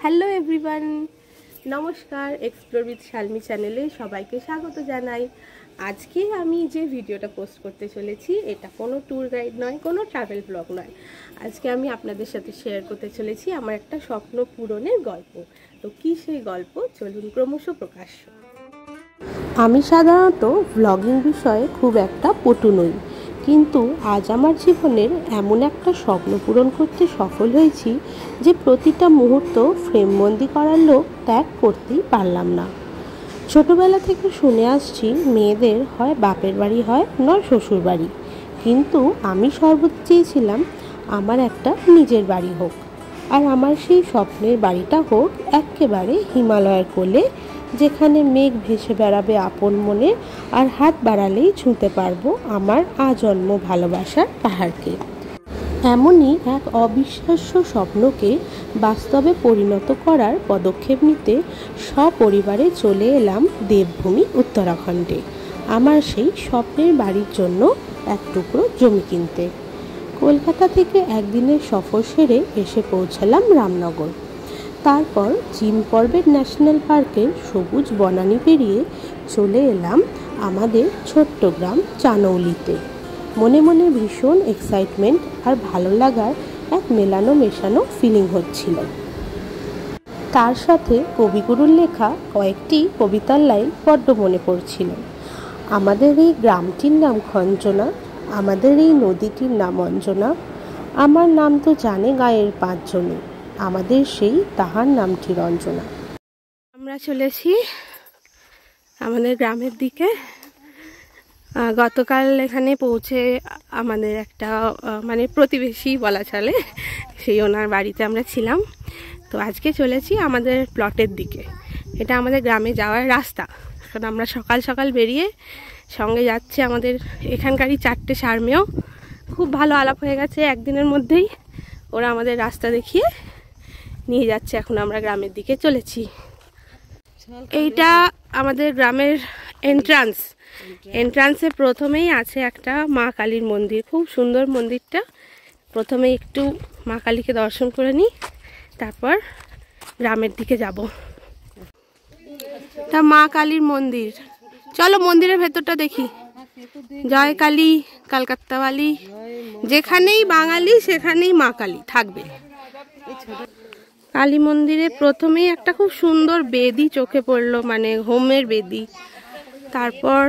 Hello everyone, নমস্কার। Explore with শালমি চ্যানেলে সবাইকে স্বাগত জানাই। আজকে আমি যে ভিডিওটা পোস্ট করতে চলেছি এটা কোনো ট্যুর গাইড নয়, কোনো ট্রাভেল ব্লগ নয়। আজকে আমি আপনাদের সাথে শেয়ার করতে চলেছি আমার একটা স্বপ্ন পূরণের গল্প। তো কী সেই গল্প, চলুন ক্রমশ প্রকাশ্য। আমি সাধারণত ব্লগিং বিষয়ে খুব একটা পটু নই, কিন্তু আজ আমার জীবনের এমন একটা স্বপ্ন পূরণ করতে সফল হয়েছি যে প্রতিটা মুহূর্ত ফ্রেমবন্দি করার লোভ ত্যাগ করতেই পারলাম না। ছোটবেলা থেকে শুনে আসছি মেয়েদের হয় বাপের বাড়ি হয় নয় শ্বশুর বাড়ি, কিন্তু আমি সর্বদা চেয়েছিলাম আমার একটা নিজের বাড়ি হোক। আর আমার সেই স্বপ্নের বাড়িটা হোক একেবারে হিমালয়ের কোলে, যেখানে মেঘ ভেসে বেড়াবে আপন মনে, আর হাত বাড়ালেই ছুঁতে পারবো আমার আজন্ম ভালোবাসার পাহাড়কে। এমনই এক অবিশ্বাস্য স্বপ্নকে বাস্তবে পরিণত করার পদক্ষেপ নিতে সপরিবারে চলে এলাম দেবভূমি উত্তরাখণ্ডে, আমার সেই স্বপ্নের বাড়ির জন্য এক টুকরো জমি কিনতে। কলকাতা থেকে একদিনের সফর সেরে এসে পৌঁছালাম রামনগর। তারপর জিম করবেট ন্যাশনাল পার্কের সবুজ বনানী পেরিয়ে চলে এলাম আমাদের ছোট্ট গ্রাম চানৌলিতে। মনে মনে ভীষণ এক্সাইটমেন্ট আর ভালো লাগার এক মেলানো মেশানো ফিলিং হচ্ছিল। তার সাথে কবিগুরুর লেখা কয়েকটি কবিতার লাইন বড্ড মনে পড়ছিল। আমাদের এই গ্রামটির নাম খঞ্জনা, আমাদের এই নদীটির নাম অঞ্জনা, আমার নাম তো জানে গায়ের পাঁচজনে, আমাদের সেই তাহার নামটি রঞ্জনা। আমরা চলেছি আমাদের গ্রামের দিকে। গতকাল এখানে পৌঁছে আমাদের একটা প্রতিবেশী বলা চলে, সেই ওনার বাড়িতে আমরা ছিলাম। তো আজকে চলেছি আমাদের প্লটের দিকে। এটা আমাদের গ্রামে যাওয়ার রাস্তা। কারণ আমরা সকাল সকাল বেরিয়ে সঙ্গে যাচ্ছে আমাদের এখানকারই 4টে সারমেয়। খুব ভালো আলাপ হয়ে গেছে একদিনের মধ্যেই। ওরা আমাদের রাস্তা দেখিয়ে নিয়ে যাচ্ছে। এখন আমরা গ্রামের দিকে চলেছি। এইটা আমাদের গ্রামের এন্ট্রান্সে প্রথমেই আছে একটা মা কালীর মন্দির। খুব সুন্দর মন্দিরটা। প্রথমে একটু মা কালীকে দর্শন করে নিই, তারপর গ্রামের দিকে যাব। এটা মা কালীর মন্দির। চলো মন্দিরের ভেতরটা দেখি। জয় কালী, কলকাতা বালি, যেখানেই বাঙালি সেখানেই মা কালী থাকবে। কালী মন্দিরে প্রথমেই একটা খুব সুন্দর বেদি চোখে পড়লো, হোমের বেদি। তারপর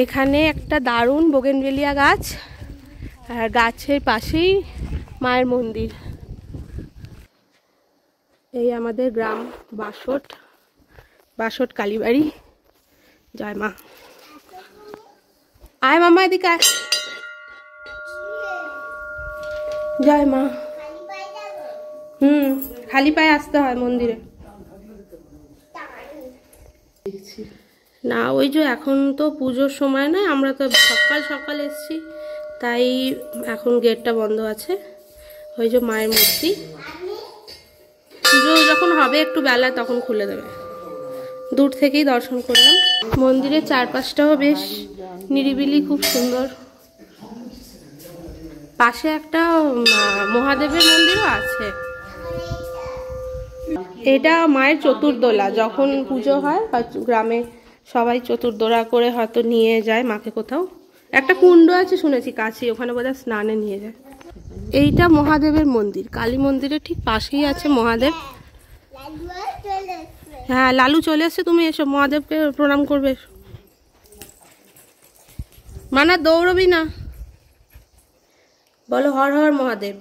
এখানে একটা দারুণ বোগেনভেলিয়া গাছ, আর গাছের পাশেই মায়ের মন্দির। এই আমাদের গ্রাম বাসট কালীবাড়ি। জয় মা। আয় মামা এদিকে আয়। জয় মা। খালি পায়ে আসতে হয় মন্দিরে। না ওই যে এখন তো পুজোর সময় নয়, আমরা তো সকাল সকাল এসছি, তাই এখন গেটটা বন্ধ আছে। ওই যে মায়ের মূর্তি, পুজো যখন হবে একটু বেলায় তখন খুলে দেবে। দূর থেকেই দর্শন করলাম। মন্দিরের চারপাশটাও বেশ নিরিবিলি, খুব সুন্দর। পাশে একটা মহাদেবের মন্দিরও আছে। এটা মায়ের চতুর্দোলা। যখন পুজো হয় বা গ্রামে সবাই চতুর্দোলা করে হয়তো নিয়ে যায় মাকে কোথাও। একটা কুণ্ড আছে শুনেছি কাছে, ওখানে বোধহয় স্নানে নিয়ে যায়। এইটা মহাদেবের মন্দির। কালী মন্দিরের ঠিক পাশেই আছে মহাদেব। হ্যাঁ, লালু চলে এসছে, তুমি এসো, মহাদেবকে প্রণাম করবে। মানা দৌড়বি না, বলো হর হর মহাদেব।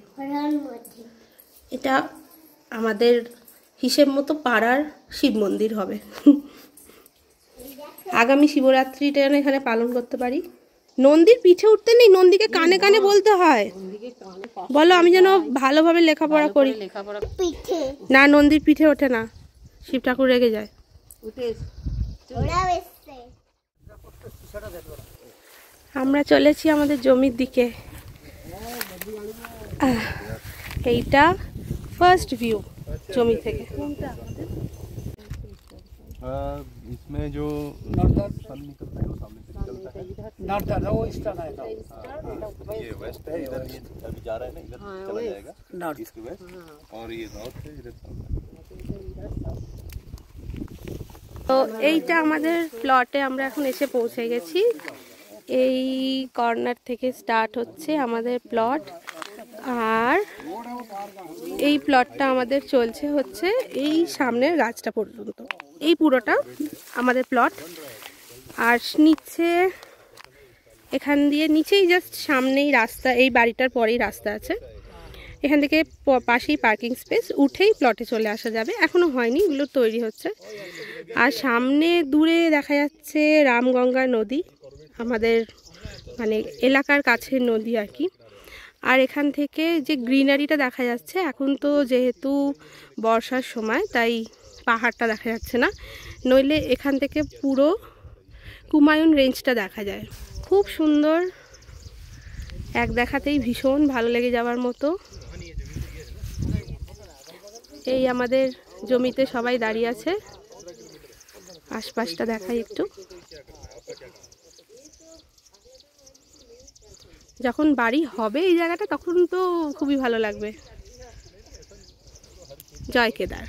এটা আমাদের হিসেব মতো পাড়ার শিব মন্দির হবে। আগামী শিবরাত্রিটা যেন এখানে পালন করতে পারি। নন্দীর পিঠে উঠতে নেই, নন্দীকে কানে কানে বলতে হয়। বলো আমি যেন ভালোভাবে লেখাপড়া করি। না, নন্দীর পিঠে ওঠে না, শিব ঠাকুর রেগে যায়। আমরা চলেছি আমাদের জমির দিকে। এইটা ফার্স্ট ভিউ জমি থেকে। इसमें जो सन निकलता है वो सामने से निकलता है। नॉर्थ है वो ईस्टर्न है तो ये वेस्ट है, इधर ये अभी जा रहा है ना, इधर चला जाएगा नॉर्थ ईस्ट वेस्ट, और ये नॉर्थ है इधर। তো এইটা আমাদের প্লটে আমরা এখন এসে পৌঁছে গেছি। এই কর্নার থেকে স্টার্ট হচ্ছে আমাদের প্লট, আর এই প্লটটা আমাদের চলছে হচ্ছে এই সামনের গাছটা পর্যন্ত, এই পুরোটা আমাদের প্লট। আর নিচে এখান দিয়ে নিচেই জাস্ট সামনেই রাস্তা, এই বাড়িটার পরেই রাস্তা আছে, এখান থেকে পাশেই পার্কিং স্পেস, উঠেই প্লটে চলে আসা যাবে। এখনো হয়নি, এগুলো তৈরি হচ্ছে। আর সামনে দূরে দেখা যাচ্ছে রামগঙ্গা নদী, আমাদের মানে এলাকার কাছের নদী আর কি। আর এখান থেকে যে গ্রিনারিটা দেখা যাচ্ছে, এখন তো যেহেতু বর্ষার সময় তাই পাহাড়টা দেখা যাচ্ছে না, নইলে এখান থেকে পুরো কুমায়ুন রেঞ্জটা দেখা যায়। খুব সুন্দর, এক দেখাতেই ভীষণ ভালো লেগে যাওয়ার মতো। এই আমাদের জমিতে সবাই দাঁড়িয়ে আছে, আশপাশটা দেখাই একটু। যখন বাড়ি হবে এই জায়গাটা তখন তো খুবই ভালো লাগবে। জয় কেদার।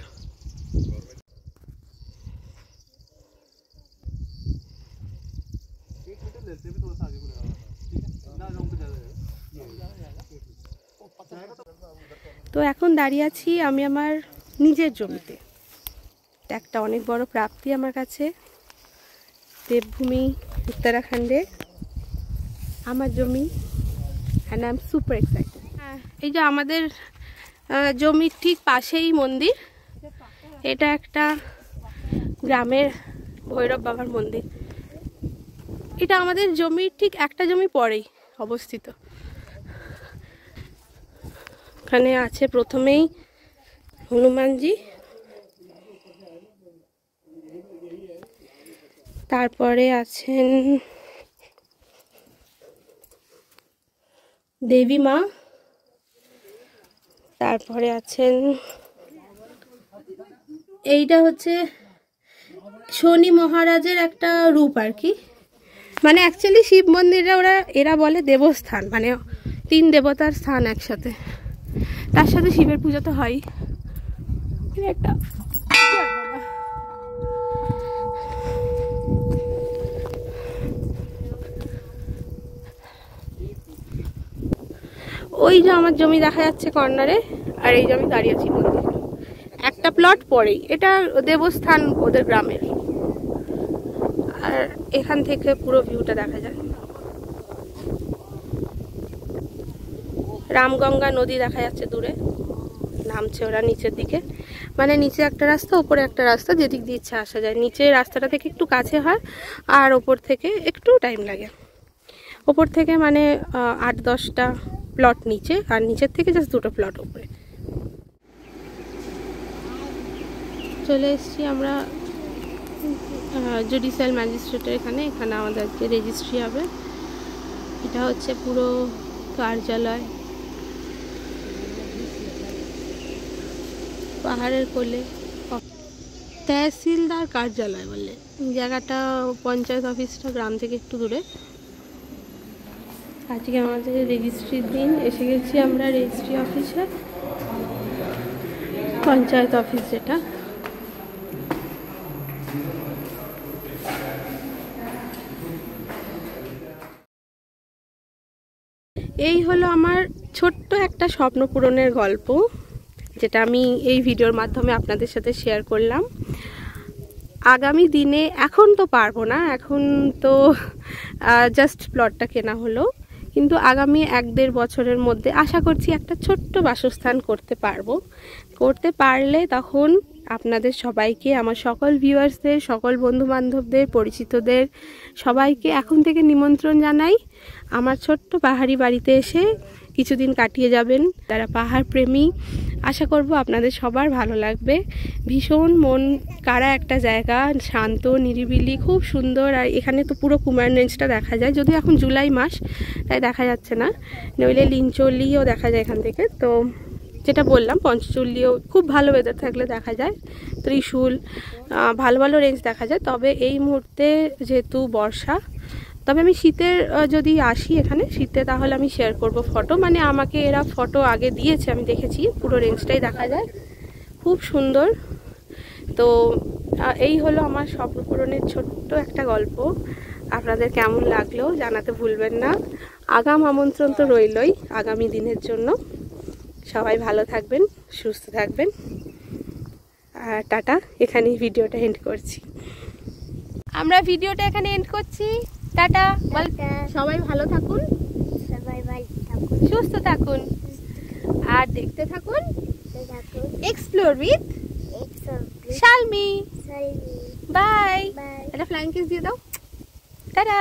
তো এখন দাঁড়িয়ে আছি আমি আমার নিজের জমিতে। একটা অনেক বড় প্রাপ্তি আমার কাছে, দেবভূমি উত্তরাখণ্ডে আমার জমি, and I am super excited. এই যে আমাদের জমির ঠিক পাশেই মন্দির, এটা একটা গ্রামের ভৈরব বাবার মন্দির। এটা আমাদের জমির ঠিক একটা জমি পরেই অবস্থিত। এখানে আছে প্রথমেই হনুমানজি, তারপরে আছেন দেবী মা, তারপরে আছেন এইটা হচ্ছে শনি মহারাজের একটা রূপ আর কি। মানে অ্যাকচুয়ালি শিব মন্দিরে এরা বলে দেবস্থান, মানে 3 দেবতার স্থান একসাথে, তার সাথে শিবের পূজা তো হয়। একটা ওই যে আমার জমি দেখা যাচ্ছে কর্নারে, আর এই জমি দাঁড়িয়ে আছি মন্দির, একটা প্লট পরেই। এটা দেবস্থান ওদের গ্রামের, আর এখান থেকে পুরো ভিউটা দেখা যায়। রামগঙ্গা নদী দেখা যাচ্ছে দূরে, নামছে ওরা নিচের দিকে। মানে নিচে একটা রাস্তা, ওপরে একটা রাস্তা, যেদিক দিয়ে ইচ্ছা আসা যায়। নিচে রাস্তাটা থেকে একটু কাছে হয়, আর ওপর থেকে একটু টাইম লাগে। ওপর থেকে মানে 8-10টা প্লট নিচে, আর নিচের থেকে জাস্ট 2টো প্লট উপরে। চলে এসেছি আমরা জুডিশিয়াল ম্যাজিস্ট্রেটের এখানে আমাদের আজকে রেজিস্ট্রি হবে। এটা হচ্ছে পুরো কার্যালয়, পাহাড়ের কোলে, তহসিলদার কার্যালয় বলে জায়গাটা। পঞ্চায়েত অফিসটা গ্রাম থেকে একটু দূরে। আজকে আমাদের রেজিস্ট্রির দিন, এসে গেছি আমরা রেজিস্ট্রি অফিসে, পঞ্চায়েত অফিস যেটা। এই হলো আমার ছোট্ট একটা স্বপ্ন পূরণের গল্প, যেটা আমি এই ভিডিওর মাধ্যমে আপনাদের সাথে শেয়ার করলাম। আগামী দিনে, এখন তো পারবো না, এখন তো জাস্ট প্লটটা কেনা হলো, কিন্তু আগামী 1-1.5 বছরের মধ্যে আশা করছি একটা ছোট্ট বাসস্থান করতে পারবো। করতে পারলে তখন আপনাদের সবাইকে, আমার সকল ভিউয়ার্সদের, সকল বন্ধুবান্ধবদের, পরিচিতদের সবাইকে এখন থেকে নিমন্ত্রণ জানাই আমার ছোট্ট পাহাড়ি বাড়িতে এসে কিছুদিন কাটিয়ে যাবেন। তারা পাহাড় প্রেমী, আশা করব আপনাদের সবার ভালো লাগবে। ভীষণ মন কাড়া একটা জায়গা, শান্ত নিরিবিলি, খুব সুন্দর। আর এখানে তো পুরো কুমায়ুন রেঞ্জটা দেখা যায়, যদিও এখন জুলাই মাস তাই দেখা যাচ্ছে না, নইলে লিঞ্চলিও দেখা যায় এখান থেকে। তো যেটা বললাম, পঞ্চচল্লিও খুব ভালো ওয়েদার থাকলে দেখা যায়, ত্রিশূল, ভালো ভালো রেঞ্জ দেখা যায়। তবে এই মুহূর্তে যেহেতু বর্ষা, তবে আমি শীতের যদি আসি এখানে শীতে তাহলে আমি শেয়ার করব ফটো, মানে আমাকে এরা ফটো আগে দিয়েছে, আমি দেখেছি পুরো রেঞ্জটাই দেখা যায়, খুব সুন্দর। তো এই হলো আমার স্বপ্ন পূরণের ছোট্ট একটা গল্প। আপনাদের কেমন লাগলো জানাতে ভুলবেন না। আগাম আমন্ত্রণ তো রইলই আগামী দিনের জন্য। সবাই ভালো থাকবেন, সুস্থ থাকবেন। টাটা, এখানেই ভিডিওটা এন্ড করছি। আমরা ভিডিওটা এখানে এন্ড করছি। টাটা, সবাই ভালো থাকুন, সুস্থ থাকুন, আর দেখতে থাকুন এক্সপ্লোর উইথ শালমি। বাই। একটা ফ্লাইং কিস দিয়ে দাও। টাটা।